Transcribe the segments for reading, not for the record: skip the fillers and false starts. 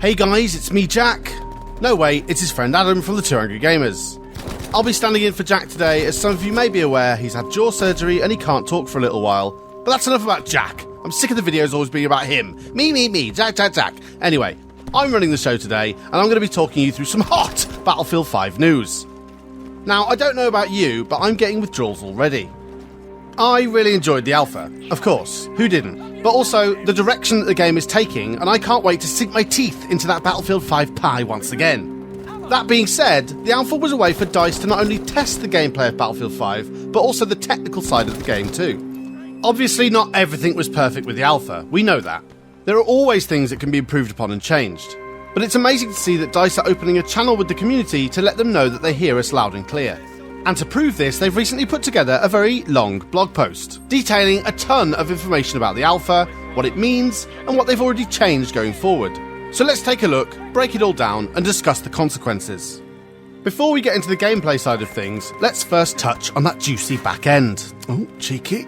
Hey guys, it's me Jack. No wait, it's his friend Adam from the 2 Angry Gamers. I'll be standing in for Jack today, as some of you may be aware he's had jaw surgery and he can't talk for a little while. But that's enough about Jack. I'm sick of the videos always being about him. Me, Jack. Anyway, I'm running the show today and I'm going to be talking you through some hot Battlefield 5 news. Now, I don't know about you, but I'm getting withdrawals already. I really enjoyed the alpha, of course, who didn't? But also, the direction that the game is taking, and I can't wait to sink my teeth into that Battlefield 5 pie once again. That being said, the alpha was a way for DICE to not only test the gameplay of Battlefield 5, but also the technical side of the game too. Obviously, not everything was perfect with the alpha, we know that. There are always things that can be improved upon and changed. But it's amazing to see that DICE are opening a channel with the community to let them know that they hear us loud and clear. And to prove this, they've recently put together a very long blog post, detailing a ton of information about the alpha, what it means, and what they've already changed going forward. So let's take a look, break it all down, and discuss the consequences. Before we get into the gameplay side of things, let's first touch on that juicy back end. Oh, cheeky.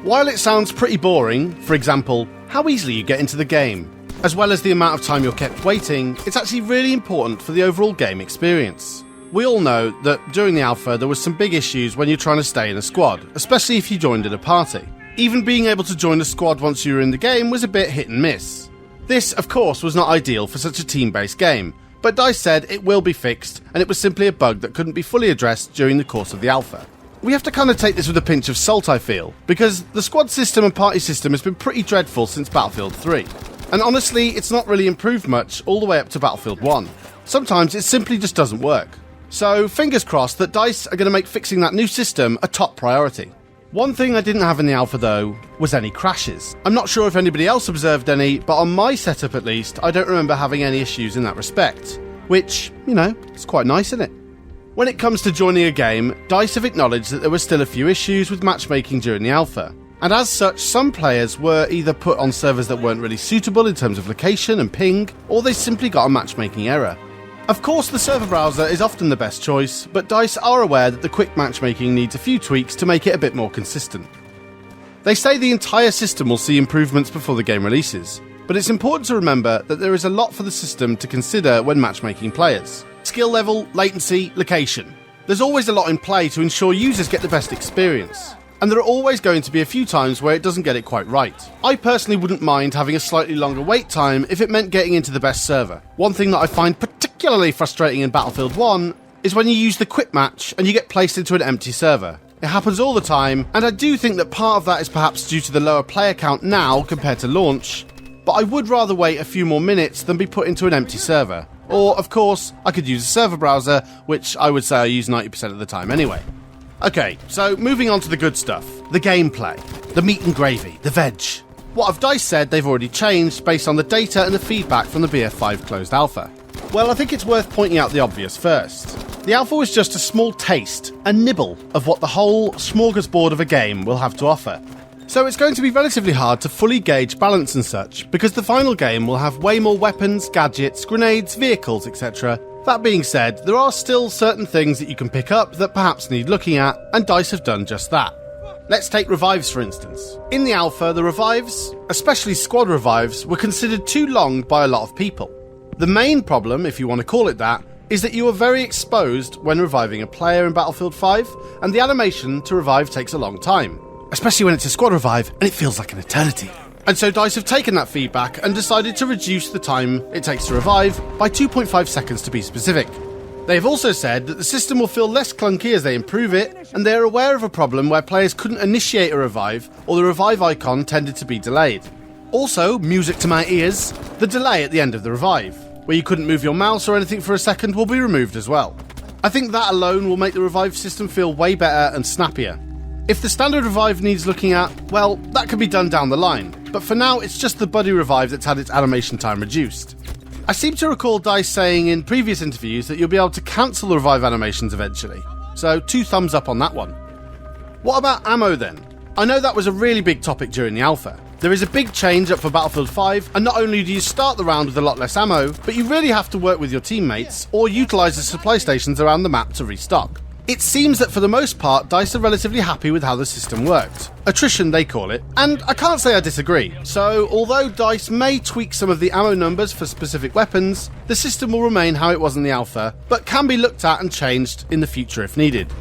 While it sounds pretty boring, for example, how easily you get into the game, as well as the amount of time you're kept waiting, it's actually really important for the overall game experience. We all know that during the alpha there was some big issues when you're trying to stay in a squad, especially if you joined in a party. Even being able to join a squad once you were in the game was a bit hit and miss. This, of course, was not ideal for such a team-based game, but DICE said it will be fixed, and it was simply a bug that couldn't be fully addressed during the course of the alpha. We have to kind of take this with a pinch of salt, I feel, because the squad system and party system has been pretty dreadful since Battlefield 3. And honestly, it's not really improved much all the way up to Battlefield 1. Sometimes it simply just doesn't work. So, fingers crossed that DICE are going to make fixing that new system a top priority. One thing I didn't have in the alpha though, was any crashes. I'm not sure if anybody else observed any, but on my setup at least, I don't remember having any issues in that respect. Which, you know, it's quite nice, isn't it? When it comes to joining a game, DICE have acknowledged that there were still a few issues with matchmaking during the alpha. And as such, some players were either put on servers that weren't really suitable in terms of location and ping, or they simply got a matchmaking error. Of course, the server browser is often the best choice, but DICE are aware that the quick matchmaking needs a few tweaks to make it a bit more consistent. They say the entire system will see improvements before the game releases, but it's important to remember that there is a lot for the system to consider when matchmaking players. Skill level, latency, location. There's always a lot in play to ensure users get the best experience. And there are always going to be a few times where it doesn't get it quite right. I personally wouldn't mind having a slightly longer wait time if it meant getting into the best server. One thing that I find particularly frustrating in Battlefield 1 is when you use the quick match and you get placed into an empty server. It happens all the time, and I do think that part of that is perhaps due to the lower player count now compared to launch, but I would rather wait a few more minutes than be put into an empty server. Or, of course, I could use a server browser, which I would say I use 90% of the time anyway. Okay, so moving on to the good stuff. The gameplay. The meat and gravy. The veg. What have DICE said they've already changed based on the data and the feedback from the BF5 closed alpha? Well, I think it's worth pointing out the obvious first. The alpha was just a small taste, a nibble, of what the whole smorgasbord of a game will have to offer. So it's going to be relatively hard to fully gauge balance and such, because the final game will have way more weapons, gadgets, grenades, vehicles, etc. That being said, there are still certain things that you can pick up that perhaps need looking at, and DICE have done just that. Let's take revives for instance. In the alpha, the revives, especially squad revives, were considered too long by a lot of people. The main problem, if you want to call it that, is that you are very exposed when reviving a player in Battlefield 5, and the animation to revive takes a long time. Especially when it's a squad revive, and it feels like an eternity. And so DICE have taken that feedback and decided to reduce the time it takes to revive by 2.5 seconds to be specific. They have also said that the system will feel less clunky as they improve it, and they are aware of a problem where players couldn't initiate a revive, or the revive icon tended to be delayed. Also, music to my ears, the delay at the end of the revive, where you couldn't move your mouse or anything for a second, will be removed as well. I think that alone will make the revive system feel way better and snappier. If the standard revive needs looking at, well, that could be done down the line, but for now it's just the buddy revive that's had its animation time reduced. I seem to recall DICE saying in previous interviews that you'll be able to cancel the revive animations eventually, so 2 thumbs up on that one. What about ammo then? I know that was a really big topic during the alpha. There is a big change up for Battlefield 5, and not only do you start the round with a lot less ammo, but you really have to work with your teammates or utilise the supply stations around the map to restock. It seems that for the most part, DICE are relatively happy with how the system worked. Attrition, they call it. And I can't say I disagree. So, although DICE may tweak some of the ammo numbers for specific weapons, the system will remain how it was in the alpha, but can be looked at and changed in the future if needed.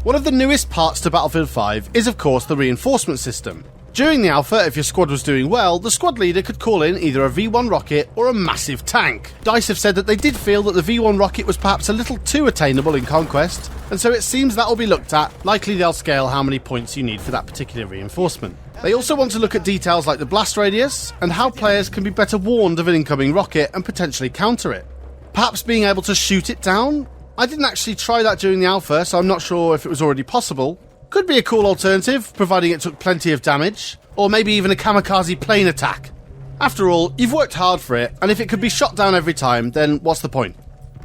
One of the newest parts to Battlefield 5 is of course the reinforcement system. During the alpha, if your squad was doing well, the squad leader could call in either a V1 rocket or a massive tank. DICE have said that they did feel that the V1 rocket was perhaps a little too attainable in Conquest, and so it seems that will be looked at. Likely they'll scale how many points you need for that particular reinforcement. They also want to look at details like the blast radius, and how players can be better warned of an incoming rocket and potentially counter it. Perhaps being able to shoot it down? I didn't actually try that during the alpha, so I'm not sure if it was already possible. Could be a cool alternative, providing it took plenty of damage, or maybe even a kamikaze plane attack. After all, you've worked hard for it, and if it could be shot down every time, then what's the point?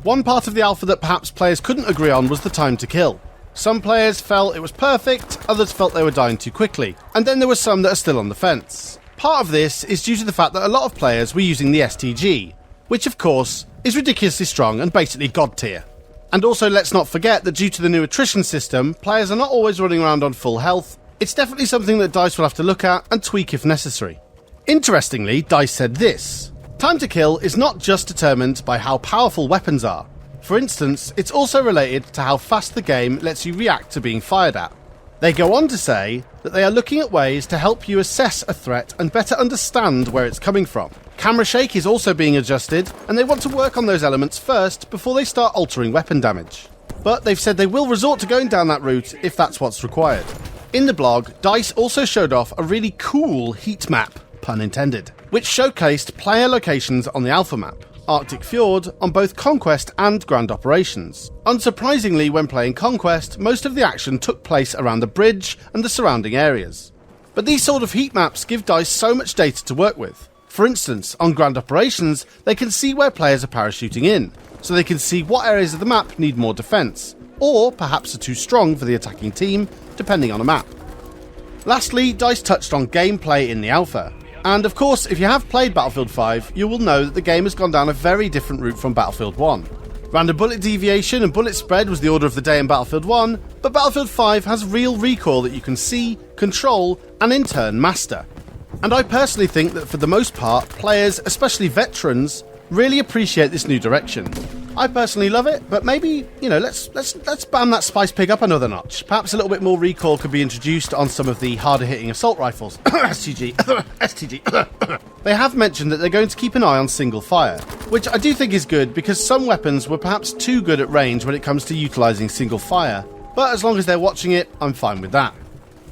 One part of the alpha that perhaps players couldn't agree on was the time to kill. Some players felt it was perfect, others felt they were dying too quickly, and then there were some that are still on the fence. Part of this is due to the fact that a lot of players were using the STG, which of course is ridiculously strong and basically god tier. And also let's not forget that due to the new attrition system, players are not always running around on full health. It's definitely something that DICE will have to look at and tweak if necessary. Interestingly, DICE said this: time to kill is not just determined by how powerful weapons are. For instance, it's also related to how fast the game lets you react to being fired at. They go on to say that they are looking at ways to help you assess a threat and better understand where it's coming from. Camera shake is also being adjusted, and they want to work on those elements first before they start altering weapon damage. But they've said they will resort to going down that route if that's what's required. In the blog, DICE also showed off a really cool heat map, pun intended, which showcased player locations on the alpha map, Arctic Fjord, on both Conquest and Grand Operations. Unsurprisingly, when playing Conquest, most of the action took place around the bridge and the surrounding areas. But these sort of heat maps give DICE so much data to work with. For instance, on Grand Operations, they can see where players are parachuting in, so they can see what areas of the map need more defence, or perhaps are too strong for the attacking team, depending on a map. Lastly, DICE touched on gameplay in the alpha. And of course, if you have played Battlefield 5, you will know that the game has gone down a very different route from Battlefield 1. Random bullet deviation and bullet spread was the order of the day in Battlefield 1, but Battlefield 5 has real recoil that you can see, control, and in turn master. And I personally think that for the most part, players, especially veterans, really appreciate this new direction. I personally love it, but maybe, let's bam that spice pig up another notch. Perhaps a little bit more recoil could be introduced on some of the harder hitting assault rifles. STG. They have mentioned that they're going to keep an eye on single fire, which I do think is good because some weapons were perhaps too good at range when it comes to utilising single fire, but as long as they're watching it, I'm fine with that.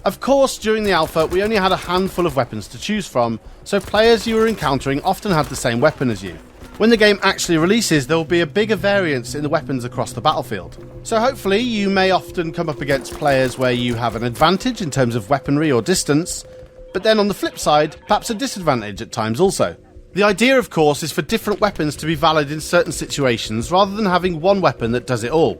Of course, during the alpha, we only had a handful of weapons to choose from, so players you were encountering often had the same weapon as you. When the game actually releases, there will be a bigger variance in the weapons across the battlefield. So hopefully you may often come up against players where you have an advantage in terms of weaponry or distance, but then on the flip side, perhaps a disadvantage at times also. The idea, of course, is for different weapons to be valid in certain situations rather than having one weapon that does it all.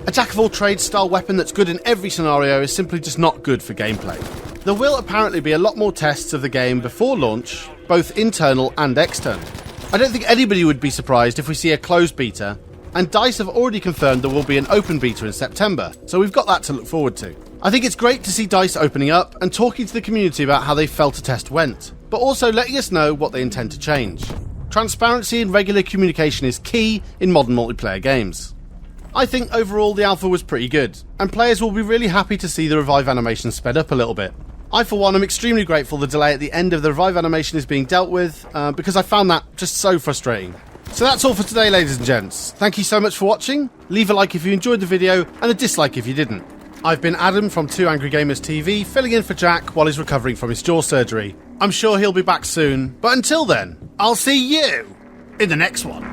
A jack-of-all-trades style weapon that's good in every scenario is simply just not good for gameplay. There will apparently be a lot more tests of the game before launch, both internal and external. I don't think anybody would be surprised if we see a closed beta, and DICE have already confirmed there will be an open beta in September, so we've got that to look forward to. I think it's great to see DICE opening up and talking to the community about how they felt a test went, but also letting us know what they intend to change. Transparency and regular communication is key in modern multiplayer games. I think overall the alpha was pretty good, and players will be really happy to see the revive animation sped up a little bit. I, for one, am extremely grateful the delay at the end of the revive animation is being dealt with, because I found that just so frustrating. So that's all for today, ladies and gents. Thank you so much for watching. Leave a like if you enjoyed the video, and a dislike if you didn't. I've been Adam from 2 Angry Gamers TV, filling in for Jack while he's recovering from his jaw surgery. I'm sure he'll be back soon, but until then, I'll see you in the next one.